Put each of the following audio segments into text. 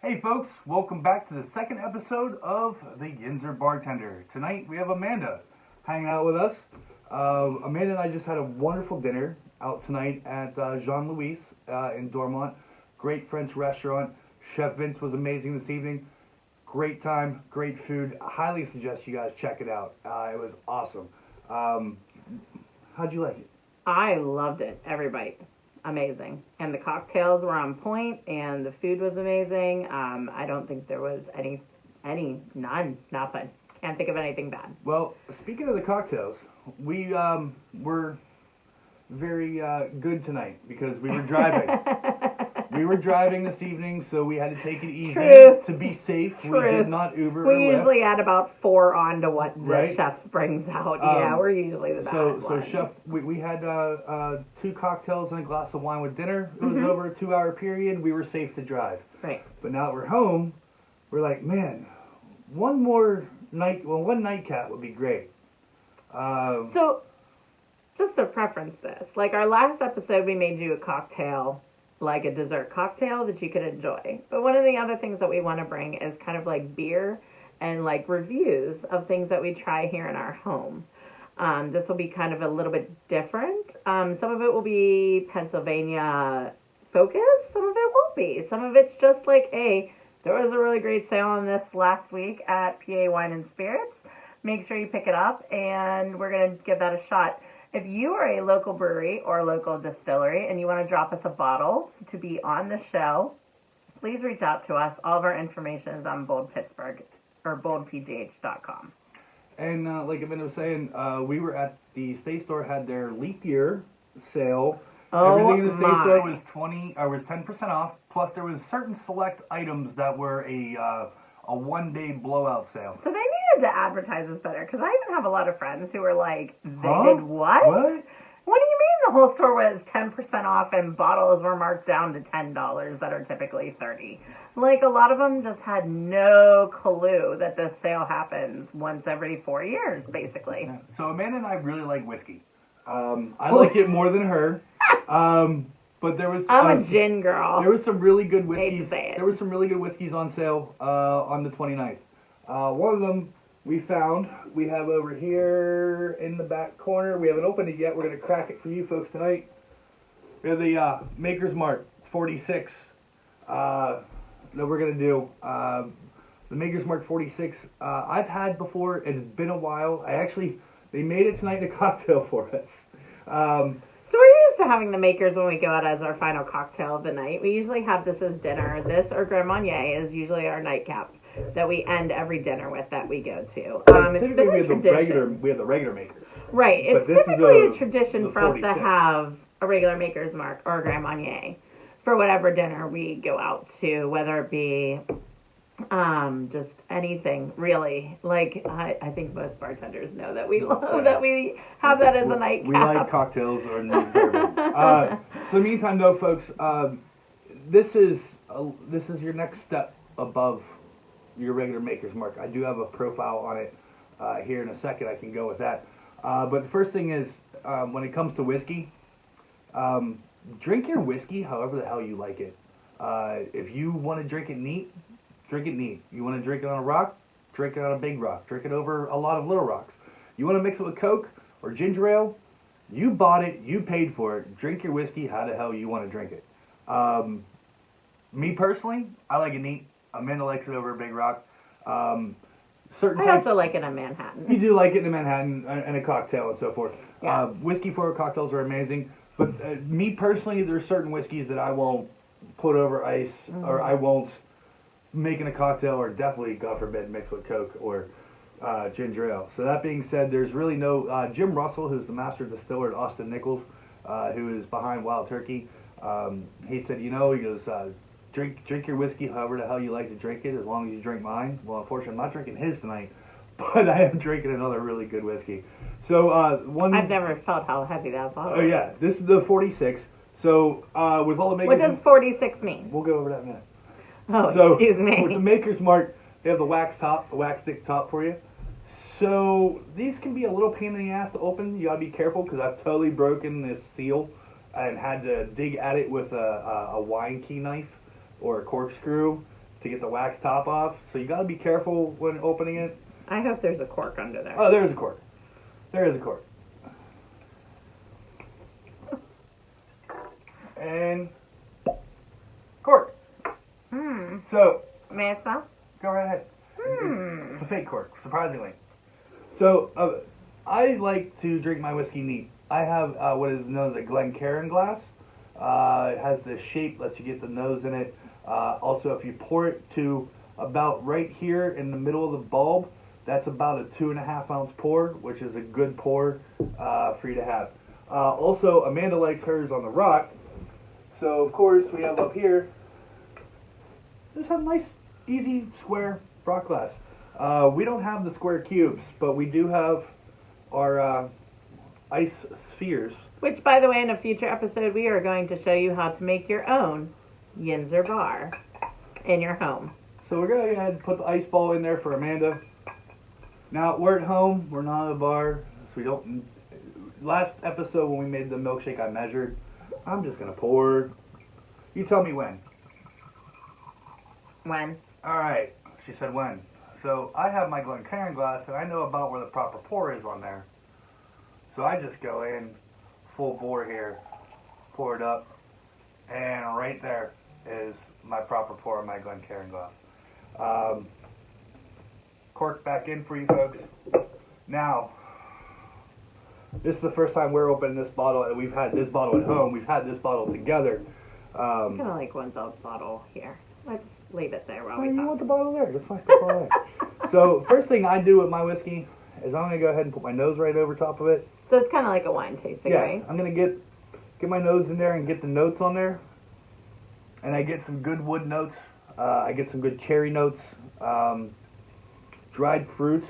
Hey folks, welcome back to the second episode of the Yinzer Bartender. Tonight we have Amanda hanging out with us. Amanda and I just had a wonderful dinner out tonight at Jean Louis in Dormont. Great French restaurant. Chef Vince was amazing this evening. Great time, great food. I highly suggest you guys check it out. It was awesome. How'd you like it? I loved it. Every bite. Amazing. And the cocktails were on point, and the food was amazing. I don't think there was nothing. Can't think of anything bad. Well, speaking of the cocktails, we were very good tonight because we were driving. We were driving this evening, so we had to take it easy to be safe. True. We did not Uber We or Lyft. usually add about 4 on to what the Right? chef brings out. We're usually the bad So ones. Chef, we had 2 cocktails and a glass of wine with dinner. It was over a 2-hour period. We were safe to drive. Right. But now that we're home, we're like, man, one nightcap would be great. So, just to preference this, like our last episode, we made you a cocktail, like a dessert cocktail that you could enjoy. But one of the other things that we want to bring is kind of like beer and like reviews of things that we try here in our home. This will be kind of a little bit different. Some of it will be Pennsylvania focused, some of it won't be. Some of it's just like, hey, there was a really great sale on this last week at PA Wine and Spirits. Make sure you pick it up, and we're going to give that a shot. If you are a local brewery or a local distillery and you want to drop us a bottle to be on the show, please reach out to us. All of our information is on Bold Pittsburgh or boldpgh.com. And like Amanda was saying, we were at the State Store, had their leap year sale. Everything in the State Store was 10% off. Plus, there was certain select items that were a 1-day blowout sale. So they needed to advertise this better, because I even have a lot of friends who were like, they did what? What do you mean the whole store was 10% off and bottles were marked down to $10 that are typically $30? Like, a lot of them just had no clue that this sale happens once every 4 years, basically. Yeah. So Amanda and I really like whiskey. I like it more than her. But there was I'm a gin girl. There was some really good whiskeys. Hate to say it. There was some really good whiskeys on sale on the 29th. One of them we found. We have over here in the back corner. We haven't opened it yet. We're gonna crack it for you folks tonight. We have the Maker's Mark 46 that we're gonna do. The Maker's Mark 46. I've had before. It's been a while. They made it tonight in a cocktail for us. So we're used to having the Makers when we go out as our final cocktail of the night. We usually have this as dinner. This or Grand Marnier is usually our nightcap that we end every dinner with that we go to. Typically we have the regular Makers. Right. It's But this is typically a tradition for us 46. to have a regular Maker's Mark or a Grand Marnier for whatever dinner we go out to, whether it be just anything, really. Like, I think most bartenders know that we love that we have that as a nightcap. We like cocktails or new bourbon. So in the meantime, though, folks, this is your next step above your regular Maker's Mark. I do have a profile on it here in a second. I can go with that. But the first thing is, when it comes to whiskey, drink your whiskey however the hell you like it. If you want to drink it neat, drink it neat. You want to drink it on a rock? Drink it on a big rock. Drink it over a lot of little rocks. You want to mix it with Coke or ginger ale? You bought it. You paid for it. Drink your whiskey how the hell you want to drink it. Me personally, I like it neat. Amanda likes it over a big rock. I also like it in Manhattan. You do like it in Manhattan and a cocktail and so forth. Yes. Whiskey forward cocktails are amazing. But me personally, there's certain whiskeys that I won't put over ice or I won't make in a cocktail, or definitely, God forbid, mix with Coke or ginger ale. So that being said, there's really no... Jim Russell, who's the master distiller at Austin Nichols, who is behind Wild Turkey, he said, he goes, drink your whiskey however the hell you like to drink it, as long as you drink mine. Well, unfortunately, I'm not drinking his tonight, but I am drinking another really good whiskey. So I've never felt how heavy that bottle is. Oh, yeah. This is the 46. So with all the makers... What does 46 mean? We'll go over that in a minute. Oh, So, excuse me. with the Maker's Mark, they have the wax stick top for you. So these can be a little pain in the ass to open. You gotta be careful because I've totally broken this seal and had to dig at it with a wine key knife or a corkscrew to get the wax top off. So you got to be careful when opening it. I hope there's a cork under there. Oh, there's a cork. There is a cork. And cork. So, may I smell? go right ahead. It's a fake cork, surprisingly. So, I like to drink my whiskey neat. I have what is known as a Glencairn glass. It has the shape, lets you get the nose in it. Also, if you pour it to about right here in the middle of the bulb, that's about a 2.5 ounce pour, which is a good pour for you to have. Also, Amanda likes hers on the rock. So, of course, we have up here, just have nice, easy, square rock glass. We don't have the square cubes, but we do have our ice spheres. Which, by the way, in a future episode, we are going to show you how to make your own Yinzer bar in your home. So we're going to go ahead and put the ice ball in there for Amanda. Now, we're at home. We're not at a bar. So we don't... Last episode when we made the milkshake, I measured. I'm just going to pour. You tell me when. When? All right. She said when. So I have my Glencairn glass, and I know about where the proper pour is on there. So I just go in full bore here, pour it up, and right there is my proper pour of my Glencairn glass. Cork back in for you folks. Now, this is the first time we're opening this bottle, and we've had this bottle at home. We've had this bottle together. I'm kind of like one bottle here. Let's leave it there while we talk. You want the bottle there? Just fine the bottle there. So, first thing I do with my whiskey is I'm going to go ahead and put my nose right over top of it. So it's kind of like a wine tasting, right? I'm going to get my nose in there and get the notes on there. And I get some good wood notes. I get some good cherry notes. Dried fruit.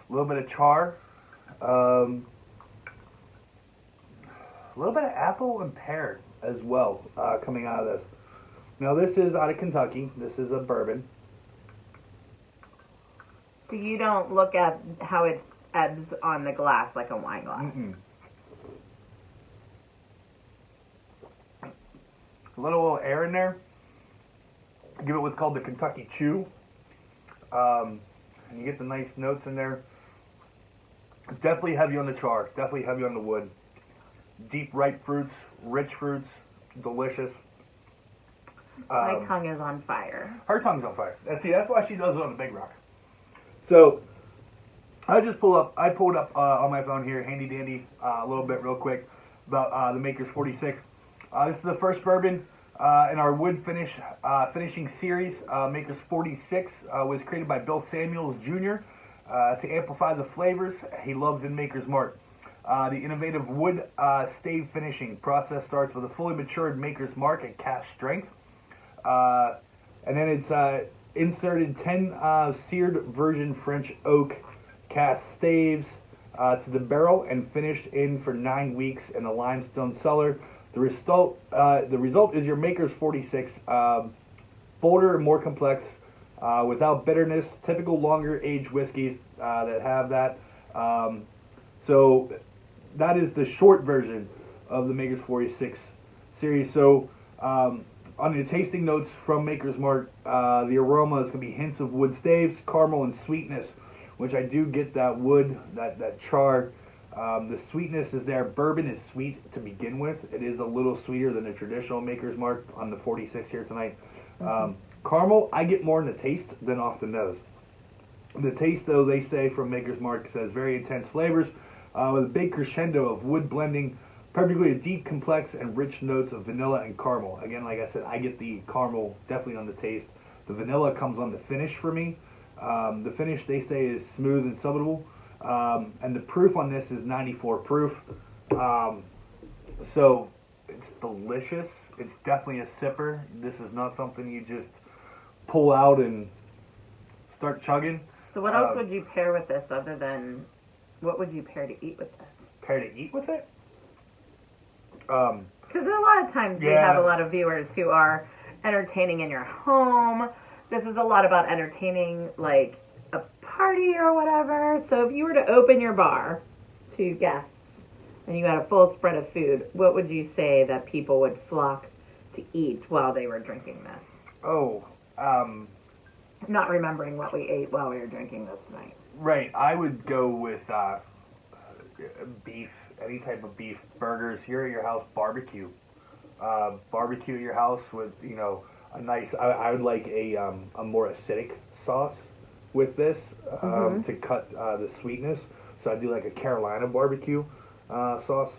A little bit of char. A little bit of apple and pear as well coming out of this. Now this is out of Kentucky. This is a bourbon. So you don't look at how it ebbs on the glass like a wine glass. Mm-mm. A little air in there. Give it what's called the Kentucky Chew. And you get the nice notes in there. It's definitely heavy on the char. Definitely heavy on the wood. Deep, ripe fruits. Rich fruits. Delicious. My tongue is on fire. Her tongue's on fire. That's why she does it on the big rock. So, I pulled up on my phone here, handy dandy, a little bit real quick, about the Maker's 46. This is the first bourbon in our wood finishing series. Maker's 46 was created by Bill Samuels Jr. To amplify the flavors he loves in Maker's Mark. The innovative wood stave finishing process starts with a fully matured Maker's Mark at cast strength. And then it's inserted 10 seared virgin French oak cast staves to the barrel and finished in for 9 weeks in a limestone cellar. The result is your Maker's 46, bolder and more complex, without bitterness. Typical longer aged whiskeys that have that. So that is the short version of the Maker's 46 series. So on the tasting notes from Maker's Mark, the aroma is going to be hints of wood staves, caramel, and sweetness, which I do get that wood, that char. The sweetness is there. Bourbon is sweet to begin with. It is a little sweeter than a traditional Maker's Mark on the 46 here tonight. Caramel, I get more in the taste than off the nose. The taste, though, they say from Maker's Mark, says very intense flavors with a big crescendo of wood blending, perfectly deep, complex, and rich notes of vanilla and caramel. Again, like I said, I get the caramel definitely on the taste. The vanilla comes on the finish for me. The finish, they say, is smooth and subtle. And the proof on this is 94 proof. So it's delicious. It's definitely a sipper. This is not something you just pull out and start chugging. So what else would you pair with this other than, what would you pair to eat with this? Pair to eat with it? Because a lot of times we have a lot of viewers who are entertaining in your home. This is a lot about entertaining, like, a party or whatever. So if you were to open your bar to guests and you had a full spread of food, what would you say that people would flock to eat while they were drinking this? Oh, Not remembering what we ate while we were drinking this night. Right. I would go with beef, any type of beef, burgers, here at your house, barbecue. Barbecue at your house with, a nice, I would like a more acidic sauce with this to cut the sweetness. So I do like a Carolina barbecue sauce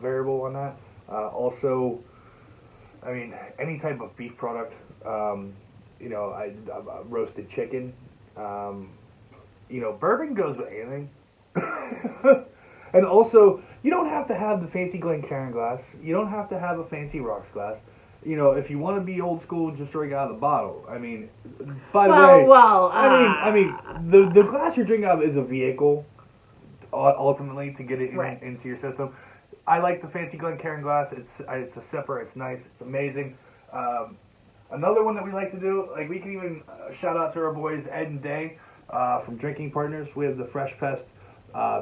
variable on that. Also, I mean, any type of beef product, roasted chicken. Bourbon goes with anything. And also, you don't have to have the fancy Glencairn glass. You don't have to have a fancy rocks glass. If you want to be old school, just drink out of the bottle. I mean, by the way, the glass you're drinking out of is a vehicle, ultimately, to get it into your system. I like the fancy Glencairn glass. It's a sipper. It's nice. It's amazing. Another one that we like to do, like we can even shout out to our boys Ed and Day from Drinking Partners. We have the Fresh Pest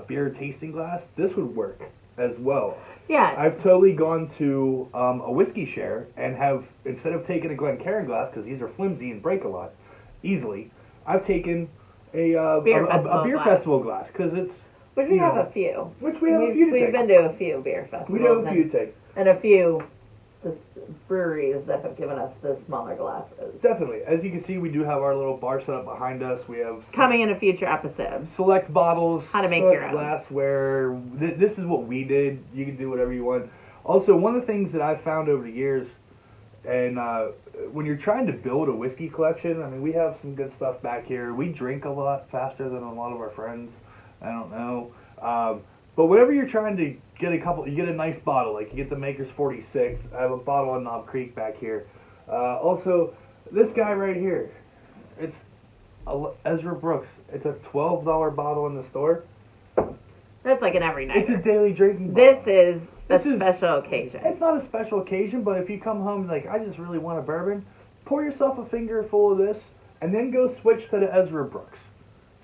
beer tasting glass. This would work as well. Yeah. I've totally gone to a whiskey share and have, instead of taking a Glencairn glass, because these are flimsy and break a lot easily, I've taken a beer festival glass, because it's... Which we have a few. Which we have a few to take. We've been to a few beer festivals. We have a few to take. And a few breweries that have given us the smaller glasses. Definitely. As you can see, we do have our little bar set up behind us. We have... Coming in a future episode. Select bottles. How to make your own. Glassware. This is what we did. You can do whatever you want. Also, one of the things that I've found over the years, and when you're trying to build a whiskey collection, I mean, we have some good stuff back here. We drink a lot faster than a lot of our friends. I don't know. But whenever you're trying to get you get a nice bottle, like you get the Maker's 46. I have a bottle of Knob Creek back here. Also, this guy right here, it's Ezra Brooks. It's a $12 bottle in the store. That's like an every night. It's a daily drinking bottle. This is a special occasion. It's not a special occasion, but if you come home like, I just really want a bourbon, pour yourself a fingerful of this, and then go switch to the Ezra Brooks.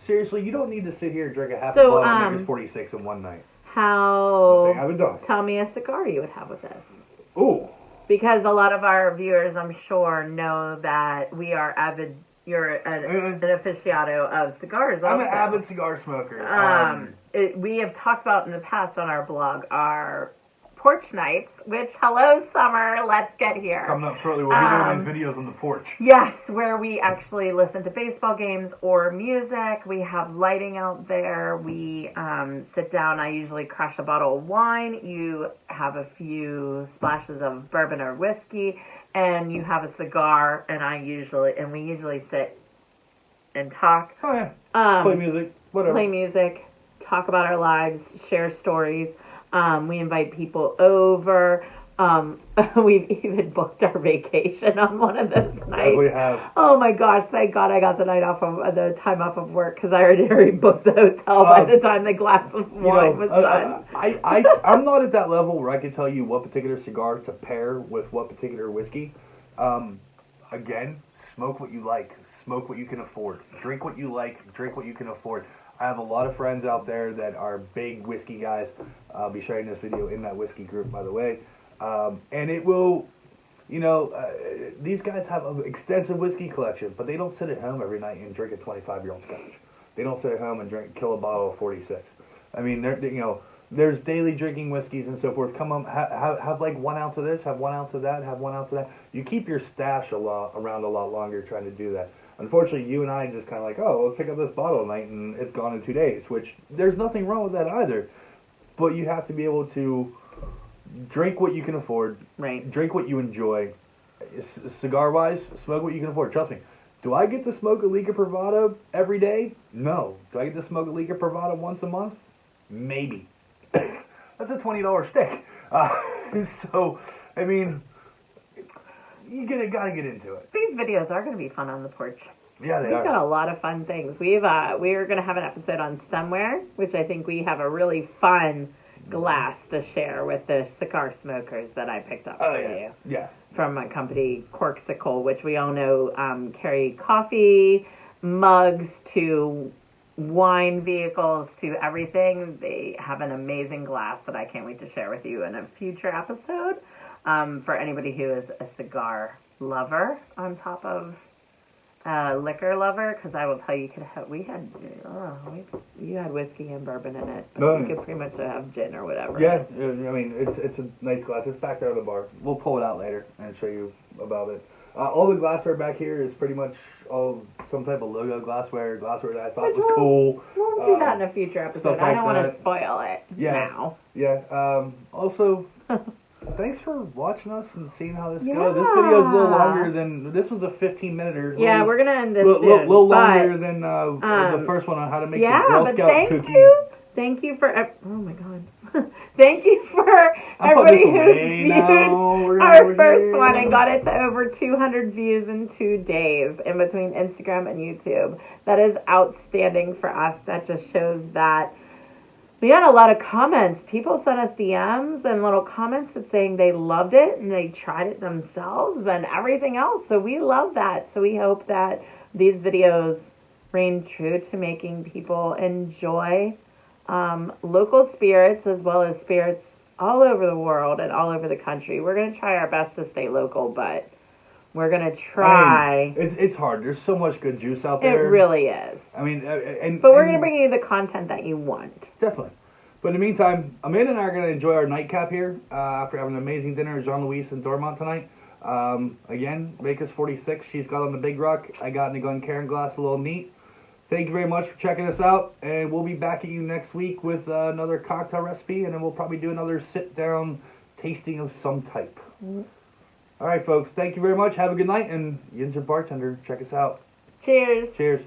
Seriously, you don't need to sit here and drink a half a bottle of Maker's 46 in one night. Tell me a cigar you would have with this. Ooh. Because a lot of our viewers, I'm sure, know that we are you're an aficionado of cigars also. I'm an avid cigar smoker. We have talked about in the past on our blog our porch nights, which, hello summer, let's get here. Coming up shortly, we'll be doing these videos on the porch. Yes, where we actually listen to baseball games or music. We have lighting out there. We sit down. I usually crush a bottle of wine. You have a few splashes of bourbon or whiskey, and you have a cigar. And we usually sit and talk. Oh yeah. Play music. Whatever. Play music. Talk about our lives. Share stories. We invite people over. We've even booked our vacation on one of those nights. Yeah, we have. Oh my gosh! Thank God I got the time off of work, because I already booked the hotel by the time the glass of wine was done. I'm not at that level where I can tell you what particular cigar to pair with what particular whiskey. Again, smoke what you like. Smoke what you can afford. Drink what you like. Drink what you can afford. I have a lot of friends out there that are big whiskey guys. I'll be sharing this video in that whiskey group, by the way. And it will, these guys have an extensive whiskey collection, but they don't sit at home every night and drink a 25-year-old scotch. They don't sit at home and kill a bottle of 46. I mean, there's daily drinking whiskeys and so forth. Come on, have like 1 ounce of this, have 1 ounce of that, have 1 ounce of that. You keep your stash around a lot longer trying to do that. Unfortunately, you and I just kind of like, let's pick up this bottle tonight, and it's gone in 2 days, which there's nothing wrong with that either. But you have to be able to drink what you can afford, right? Drink what you enjoy. Cigar-wise, smoke what you can afford. Trust me. Do I get to smoke a Liga Privada every day? No. Do I get to smoke a Liga Privada once a month? Maybe. That's a $20 stick. So, I mean... gotta get into it. These videos are going to be fun on the porch. Yeah, they are. We've got a lot of fun things. We are going to have an episode on stemware, which I think we have a really fun glass to share with the cigar smokers that I picked up for you. Yeah. From my company, Corksicle, which we all know carry coffee mugs to wine vehicles to everything. They have an amazing glass that I can't wait to share with you in a future episode. For anybody who is a cigar lover on top of liquor lover, because I will tell you, you had whiskey and bourbon in it, but No. you could pretty much have gin or whatever. Yeah, I mean, it's a nice glass. It's back there on the bar. We'll pull it out later and show you about it. All the glassware back here is pretty much all some type of logo glassware that I thought was cool. We'll do that in a future episode. I don't want to spoil it now. Yeah. Also, thanks for watching us and seeing how this goes. This video is a little longer than this was a 15-minute. Yeah, we're gonna end this soon. A little but, longer than the first one on how to make the Girl Scout cookie. Thank you for oh my god. Thank you for everybody who viewed our first one and got it to over 200 views in 2 days in between Instagram and YouTube. That is outstanding for us. That just shows that we had a lot of comments. People sent us DMs and little comments saying they loved it and they tried it themselves and everything else. So we love that. So we hope that these videos reign true to making people enjoy local spirits as well as spirits all over the world and all over the country. We're going to try our best to stay local, but we're going to try. I mean, it's hard. There's so much good juice out there. It really is. I mean, but we're going to bring you the content that you want. Definitely. But in the meantime, Amanda and I are going to enjoy our nightcap here after having an amazing dinner at Jean-Louis in Dormont tonight. Again, Vegas 46. She's got on the Big Rock. I got in the Glencairn glass, a little neat. Thank you very much for checking us out, and we'll be back at you next week with another cocktail recipe, and then we'll probably do another sit-down tasting of some type. All right, folks. Thank you very much. Have a good night, and Yinzer Bartender, check us out. Cheers. Cheers.